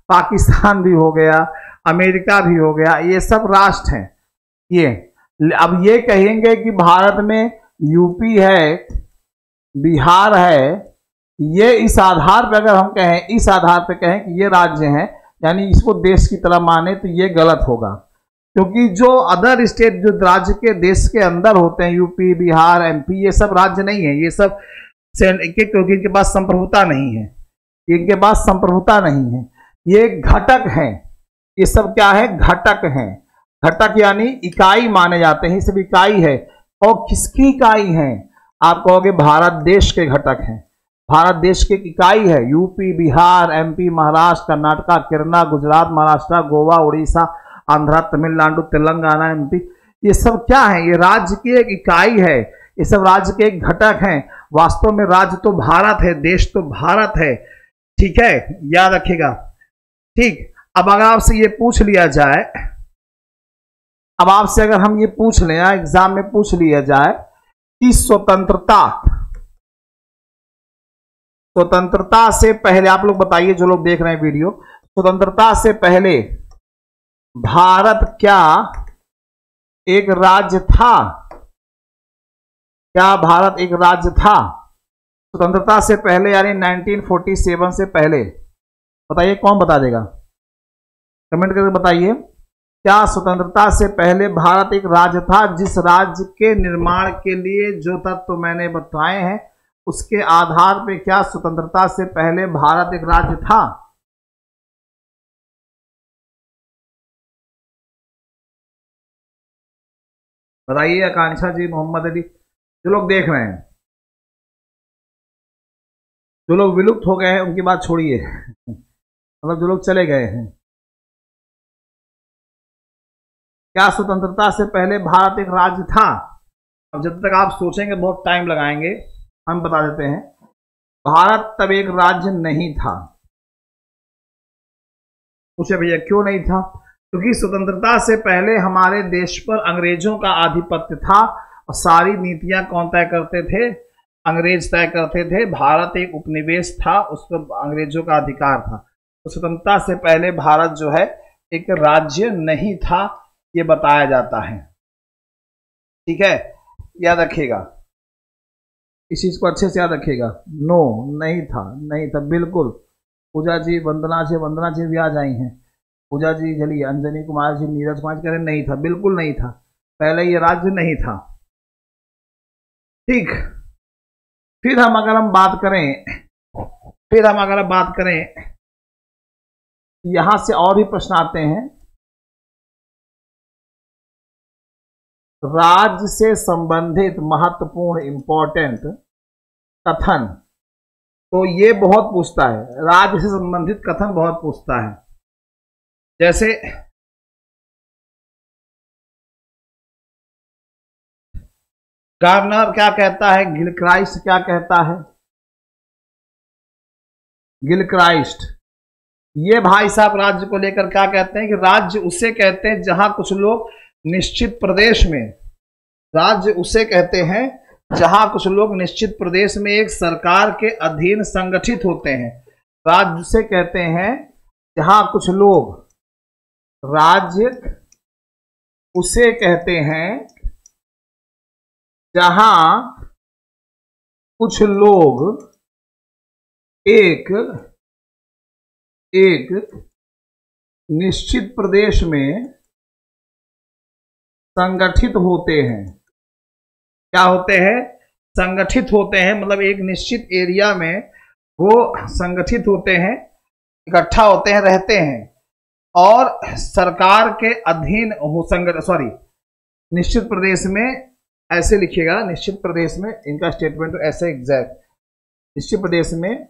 पाकिस्तान भी हो गया, अमेरिका भी हो गया, ये सब राष्ट्र हैं। ये अब ये कहेंगे कि भारत में यूपी है, बिहार है, ये इस आधार पर अगर हम कहें, इस आधार पर कहें कि ये राज्य हैं, यानी इसको देश की तरह माने, तो ये गलत होगा। क्योंकि जो अदर स्टेट, जो राज्य के देश के अंदर होते हैं, यूपी, बिहार, एमपी, ये सब राज्य नहीं है, ये सब क्योंकि इनके पास संप्रभुता नहीं है, इनके पास संप्रभुता नहीं है, ये घटक हैं। ये सब क्या है? घटक हैं। घटक यानी इकाई माने जाते हैं, ये सब इकाई है। और किसकी इकाई है? आप कहोगे भारत देश के घटक हैं, भारत देश की इकाई है। UP, Bihar, MP, Maharashtra, Karnataka, Kerala, Gujarat, Maharashtra, Goa, Orissa, Andhra, Tamil Nadu, Telangana, MP, ये सब क्या है? ये राज्य की एक इकाई है, ये सब राज्य के एक घटक हैं। वास्तव में राज्य तो भारत है, देश तो भारत है। ठीक है, याद रखिएगा। ठीक, अब अगर आपसे ये पूछ लिया जाए, अब आपसे अगर हम ये पूछ लें, एग्जाम में पूछ लिया जाए कि स्वतंत्रता से पहले, आप लोग बताइए जो लोग देख रहे हैं वीडियो, स्वतंत्रता से पहले भारत क्या एक राज्य था? क्या भारत एक राज्य था स्वतंत्रता से पहले, यानी 1947 से पहले? बताइए, कौन बता देगा? कमेंट करके बताइए। क्या स्वतंत्रता से पहले भारत एक राज्य था? जिस राज्य के निर्माण के लिए जो तत्व मैंने बताए हैं उसके आधार पे क्या स्वतंत्रता से पहले भारत एक राज्य था? बताइए आकांक्षा जी, मोहम्मद अली, जो लोग देख रहे हैं। जो लोग विलुप्त हो गए हैं उनकी बात छोड़िए, मतलब जो लोग चले गए हैं। क्या स्वतंत्रता से पहले भारत एक राज्य था? अब जब तक आप सोचेंगे बहुत टाइम लगाएंगे, हम बता देते हैं। भारत तब एक राज्य नहीं था। पूछे भैया क्यों नहीं था? क्योंकि स्वतंत्रता से पहले हमारे देश पर अंग्रेजों का आधिपत्य था और सारी नीतियां कौन तय करते थे? अंग्रेज तय करते थे। भारत एक उपनिवेश था, उस पर अंग्रेजों का अधिकार था। तो स्वतंत्रता से पहले भारत जो है एक राज्य नहीं था, ये बताया जाता है। ठीक है, याद रखिएगा, इस चीज को अच्छे से याद रखिएगा। नो, नहीं था, नहीं था, बिल्कुल। पूजा जी, वंदना जी भी आ जाई हैं। पूजा जी, चलिए, अंजनी कुमार जी, नीरज कुमार कह रहे नहीं था, बिल्कुल नहीं था, पहले ये राज्य नहीं था। ठीक, फिर हम अगर बात करें, यहां से और भी प्रश्न आते हैं। राज्य से संबंधित महत्वपूर्ण इंपॉर्टेंट कथन, तो ये बहुत पूछता है। राज्य से संबंधित कथन बहुत पूछता है। जैसे गार्नर क्या कहता है, गिलक्राइस्ट क्या कहता है? गिलक्राइस्ट ये भाई साहब राज्य को लेकर क्या कहते हैं कि राज्य उसे कहते हैं जहां कुछ लोग निश्चित प्रदेश में, राज्य उसे कहते हैं जहां कुछ लोग निश्चित प्रदेश में एक सरकार के अधीन संगठित होते हैं। राज्य उसे कहते हैं जहां कुछ लोग, राज्य उसे कहते हैं जहां कुछ लोग एक निश्चित प्रदेश में संगठित होते हैं। क्या होते हैं? संगठित होते हैं, मतलब एक निश्चित एरिया में वो संगठित होते हैं, इकट्ठा होते हैं, रहते हैं और सरकार के अधीन हो। निश्चित प्रदेश में, ऐसे लिखिएगा, निश्चित प्रदेश में, इनका स्टेटमेंट तो ऐसे एग्जैक्ट, निश्चित प्रदेश में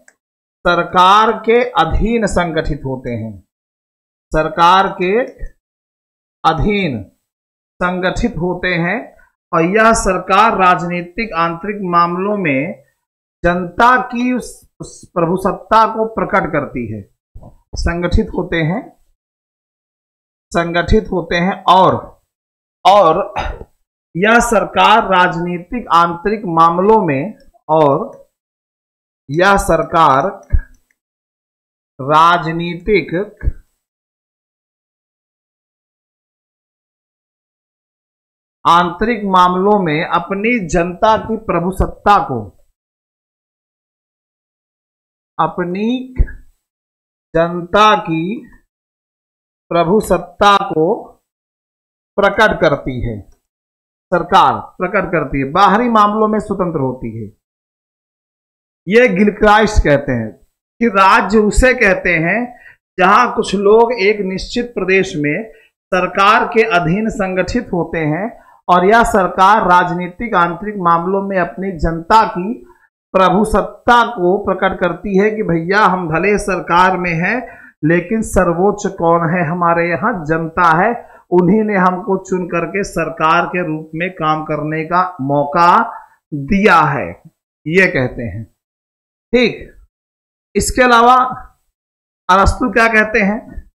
सरकार के अधीन संगठित होते हैं, सरकार के अधीन संगठित होते हैं और यह सरकार राजनीतिक आंतरिक मामलों में जनता की उस प्रभुसत्ता को प्रकट करती है। संगठित होते हैं और यह सरकार राजनीतिक आंतरिक मामलों में, और यह सरकार राजनीतिक आंतरिक मामलों में अपनी जनता की प्रभुसत्ता को, अपनी जनता की प्रभुसत्ता को प्रकट करती है। सरकार प्रकट करती है, बाहरी मामलों में स्वतंत्र होती है। यह गिलक्राइस्ट कहते हैं कि राज्य उसे कहते हैं जहां कुछ लोग एक निश्चित प्रदेश में सरकार के अधीन संगठित होते हैं और यह सरकार राजनीतिक आंतरिक मामलों में अपनी जनता की प्रभुसत्ता को प्रकट करती है कि भैया हम भले सरकार में हैं लेकिन सर्वोच्च कौन है हमारे यहाँ? जनता है। उन्हीं ने हमको चुन करके सरकार के रूप में काम करने का मौका दिया है, ये कहते हैं। ठीक, इसके अलावा अरस्तु क्या कहते हैं?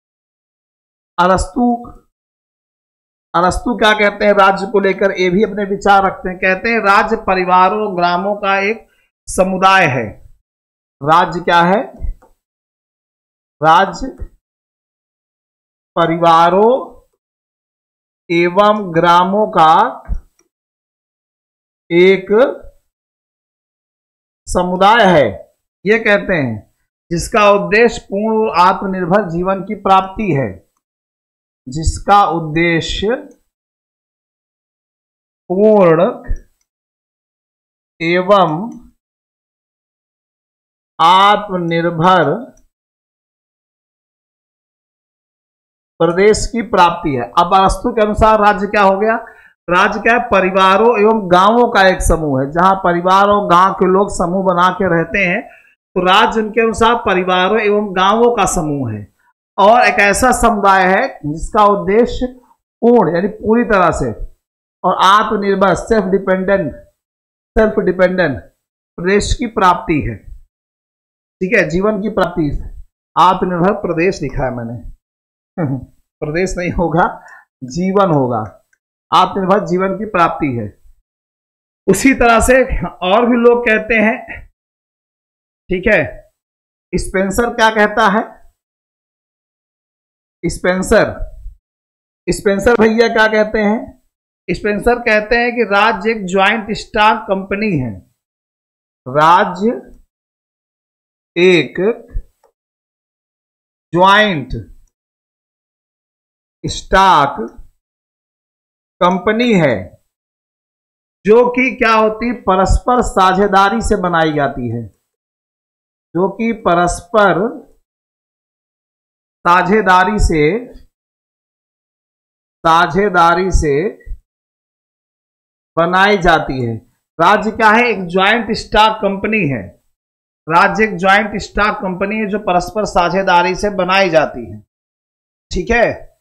अरस्तु क्या कहते हैं राज्य को लेकर? ये भी अपने विचार रखते हैं। कहते हैं राज्य परिवारों ग्रामों का एक समुदाय है। राज्य क्या है? राज्य परिवारों एवं ग्रामों का एक समुदाय है, ये कहते हैं, जिसका उद्देश्य पूर्ण आत्मनिर्भर जीवन की प्राप्ति है, जिसका उद्देश्य पूर्ण एवं आत्मनिर्भर प्रदेश की प्राप्ति है। अब अरस्तु के अनुसार राज्य क्या हो गया? राज्य क्या है? परिवारों एवं गांवों का एक समूह है, जहां परिवार और गांव के लोग समूह बना के रहते हैं, तो राज्य उनके अनुसार परिवारों एवं गांवों का समूह है और एक ऐसा समुदाय है जिसका उद्देश्य पूर्ण यानी पूरी तरह से और आत्मनिर्भर सेल्फ डिपेंडेंट प्रदेश की प्राप्ति है। ठीक है, जीवन की प्राप्ति, आत्मनिर्भर प्रदेश लिखा है मैंने प्रदेश नहीं होगा, जीवन होगा, आत्मनिर्भर जीवन की प्राप्ति है। उसी तरह से और भी लोग कहते हैं, ठीक है, स्पेंसर क्या कहता है? स्पेंसर भैया क्या कहते हैं? स्पेंसर कहते हैं कि राज्य एक ज्वाइंट स्टॉक कंपनी है, राज्य एक ज्वाइंट स्टॉक कंपनी है जो कि क्या होती है? परस्पर साझेदारी से बनाई जाती है, जो कि परस्पर साझेदारी से बनाई जाती है। राज्य क्या है? एक ज्वाइंट स्टॉक कंपनी है, राज्य एक ज्वाइंट स्टॉक कंपनी है जो परस्पर साझेदारी से बनाई जाती है। ठीक है,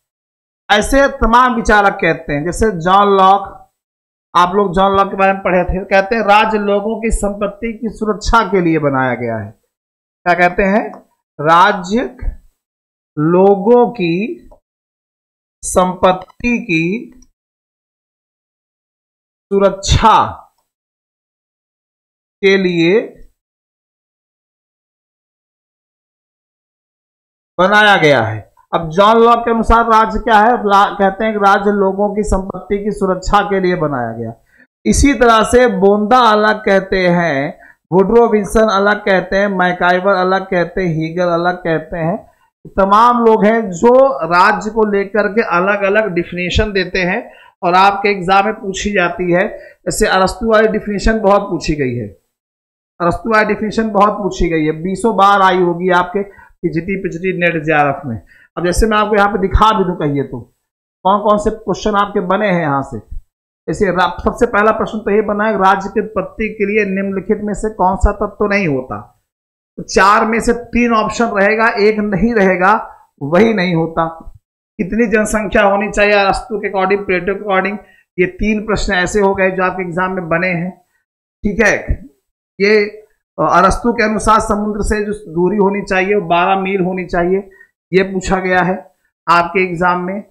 ऐसे तमाम विचारक कहते हैं, जैसे जॉन लॉक, आप लोग जॉन लॉक के बारे में पढ़े थे, कहते हैं राज्य लोगों की संपत्ति की सुरक्षा के लिए बनाया गया है। क्या कहते हैं? राज्य लोगों की संपत्ति की सुरक्षा के लिए बनाया गया है। अब जॉन लॉक के अनुसार राज्य क्या है? कहते हैं कि राज्य लोगों की संपत्ति की सुरक्षा के लिए बनाया गया। इसी तरह से बोंदा अलग कहते हैं, वुडरो विल्सन अलग कहते हैं, मैकाइवर अलग कहते हैं, हीगल अलग कहते हैं। तमाम लोग हैं जो राज्य को लेकर के अलग अलग डिफिनेशन देते हैं और आपके एग्जाम में पूछी जाती है। जैसे अरस्तु वाली डिफिनेशन बहुत पूछी गई है, अरस्तु वाली डिफिनेशन बहुत पूछी गई है, 20 बार आई होगी आपके पीजीटी नेट जेआरएफ में। अब जैसे मैं आपको यहाँ पे दिखा भी दूं, कहिए तो कौन कौन से क्वेश्चन आपके बने हैं यहाँ से। जैसे सबसे पहला प्रश्न तो ये बना है, राज्य की उत्पत्ति के लिए निम्नलिखित में से कौन सा तत्व तो नहीं होता? तो 4 में से 3 ऑप्शन रहेगा, एक नहीं रहेगा, वही नहीं होता। कितनी जनसंख्या होनी चाहिए अरस्तु के अकॉर्डिंग, प्लेटो के अकॉर्डिंग? ये 3 प्रश्न ऐसे हो गए जो आपके एग्जाम में बने हैं। ठीक है, ये अरस्तु के अनुसार समुद्र से जो दूरी होनी चाहिए वो 12 मील होनी चाहिए, ये पूछा गया है आपके एग्जाम में।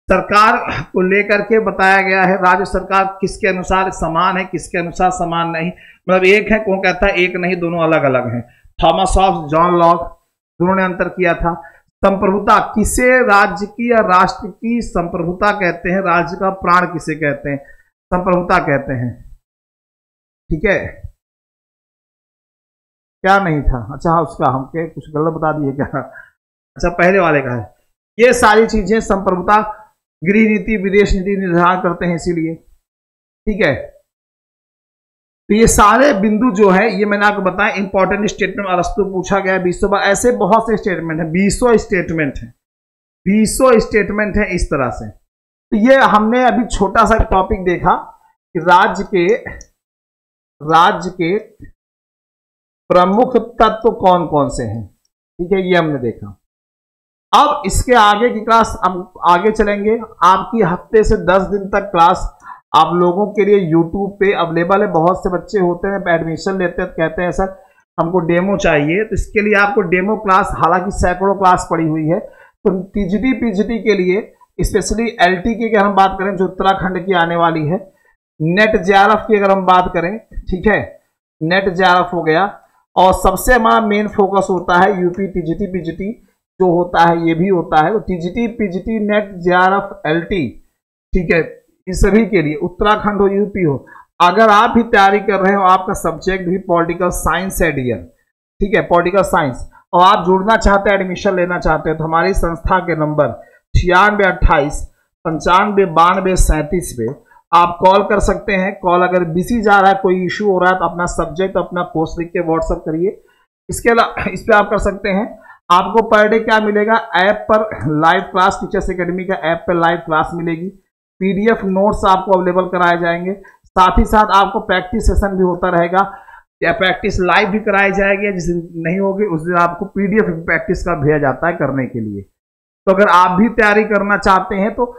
सरकार को लेकर के बताया गया है, राज्य सरकार किसके अनुसार समान है, किसके अनुसार समान नहीं, मतलब एक है, कौन कहता है एक नहीं, दोनों अलग अलग हैं। थॉमस हॉब्स, जॉन लॉक, दोनों ने अंतर किया था। संप्रभुता, किसे राज्य की या राष्ट्र की संप्रभुता कहते हैं? राज्य का प्राण किसे कहते हैं? संप्रभुता कहते हैं। ठीक है, क्या नहीं था? अच्छा उसका हम कुछ गलत बता दिए क्या? अच्छा पहले वाले का है। ये सारी चीजें संप्रभुता गृह नीति विदेश नीति निर्धारण करते हैं, इसीलिए। ठीक है, तो ये सारे बिंदु जो है ये मैंने आपको बताया। इंपॉर्टेंट स्टेटमेंट अरस्तु पूछा गया 20 बार, ऐसे बहुत से स्टेटमेंट है, 20 स्टेटमेंट है, 20 स्टेटमेंट है इस तरह से। तो ये हमने अभी छोटा सा टॉपिक देखा कि राज्य के प्रमुख तत्व कौन कौन से हैं। ठीक है, ये हमने देखा। अब इसके आगे की क्लास हम आगे चलेंगे। आपकी हफ्ते से 10 दिन तक क्लास आप लोगों के लिए YouTube पे अवेलेबल है। बहुत से बच्चे होते हैं एडमिशन लेते हैं, कहते हैं सर हमको डेमो चाहिए, तो इसके लिए आपको डेमो क्लास, हालांकि सैकड़ों क्लास पड़ी हुई है, तो टीजीटी पीजीटी के लिए स्पेशली एलटी की अगर हम बात करें जो उत्तराखंड की आने वाली है, नेट जेआरएफ की अगर हम बात करें, ठीक है, नेट जेआरएफ हो गया, और सबसे हमारा मेन फोकस होता है यूपी टीजीटी पीजीटी जो होता है, ये भी होता है। तो TGT PGT net JRF LT ठीक है, इस सभी के लिए उत्तराखंड हो यूपी हो, अगर आप भी तैयारी कर रहे हो, आपका सब्जेक्ट भी पॉलिटिकल साइंस है डियर, ठीक है, पॉलिटिकल साइंस, और आप जुड़ना चाहते हैं, एडमिशन लेना चाहते हैं, तो हमारी संस्था के नंबर 9628 95 92 37 पे आप कॉल कर सकते हैं। कॉल अगर बिजी जा रहा है, कोई इशू हो रहा है, तो अपना सब्जेक्ट अपना कोर्स लिख के व्हाट्सअप करिए। इसके अलावा इस पे आप कर सकते हैं। आपको पर डे क्या मिलेगा, ऐप पर लाइव क्लास, टीचर्स एकेडमी का ऐप पर लाइव क्लास मिलेगी, पीडीएफ नोट्स आपको अवेलेबल कराए जाएंगे, साथ ही साथ आपको प्रैक्टिस सेशन भी होता रहेगा, या प्रैक्टिस लाइव भी कराई जाएगी, जिस दिन नहीं होगी उस दिन आपको पीडीएफ प्रैक्टिस का भेजा जाता है करने के लिए। तो अगर आप भी तैयारी करना चाहते हैं तो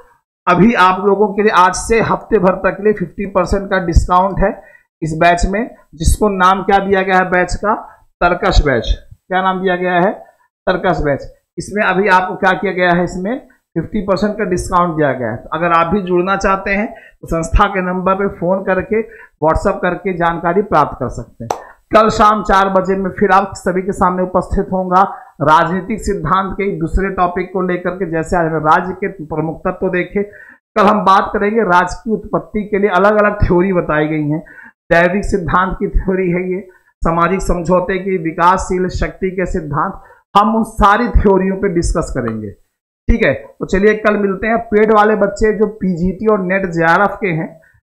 अभी आप लोगों के लिए आज से हफ्ते भर तक के लिए 50% का डिस्काउंट है इस बैच में, जिसको नाम क्या दिया गया है बैच का, तर्कश बैच। क्या नाम दिया गया है, तर्कश बैच। इसमें अभी आपको क्या किया गया है, इसमें 50% का डिस्काउंट दिया गया है। तो अगर आप भी जुड़ना चाहते हैं तो संस्था के नंबर पे फोन करके व्हाट्सएप करके जानकारी प्राप्त कर सकते हैं। कल शाम 4 बजे में फिर आप सभी के सामने उपस्थित होऊंगा राजनीतिक सिद्धांत के दूसरे टॉपिक को लेकर के। जैसे आज राज्य के प्रमुख तत्व देखे, कल हम बात करेंगे राज्य की उत्पत्ति के लिए अलग अलग थ्योरी बताई गई हैं। दैविक सिद्धांत की थ्योरी है ये, सामाजिक समझौते की, विकासशील शक्ति के सिद्धांत, हम उन सारी थ्योरियों पे डिस्कस करेंगे। ठीक है, तो चलिए कल मिलते हैं। पेड वाले बच्चे जो पीजीटी और नेट जेआरएफ के हैं,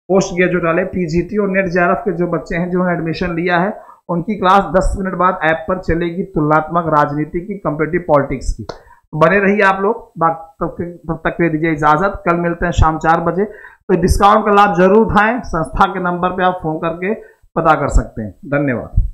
पोस्ट ग्रेजुएट वाले पीजीटी और नेट जेआरएफ के जो बच्चे हैं जिन्होंने एडमिशन लिया है, उनकी क्लास 10 मिनट बाद ऐप पर चलेगी, तुलनात्मक राजनीति की, कंपेटिटिव पॉलिटिक्स की। तो बने रहिए आप लोग, तब तक के दीजिए इजाजत। कल मिलते हैं शाम 4 बजे। तो डिस्काउंट का लाभ जरूर उठाएं, संस्था के नंबर पे आप फोन करके पता कर सकते हैं। धन्यवाद।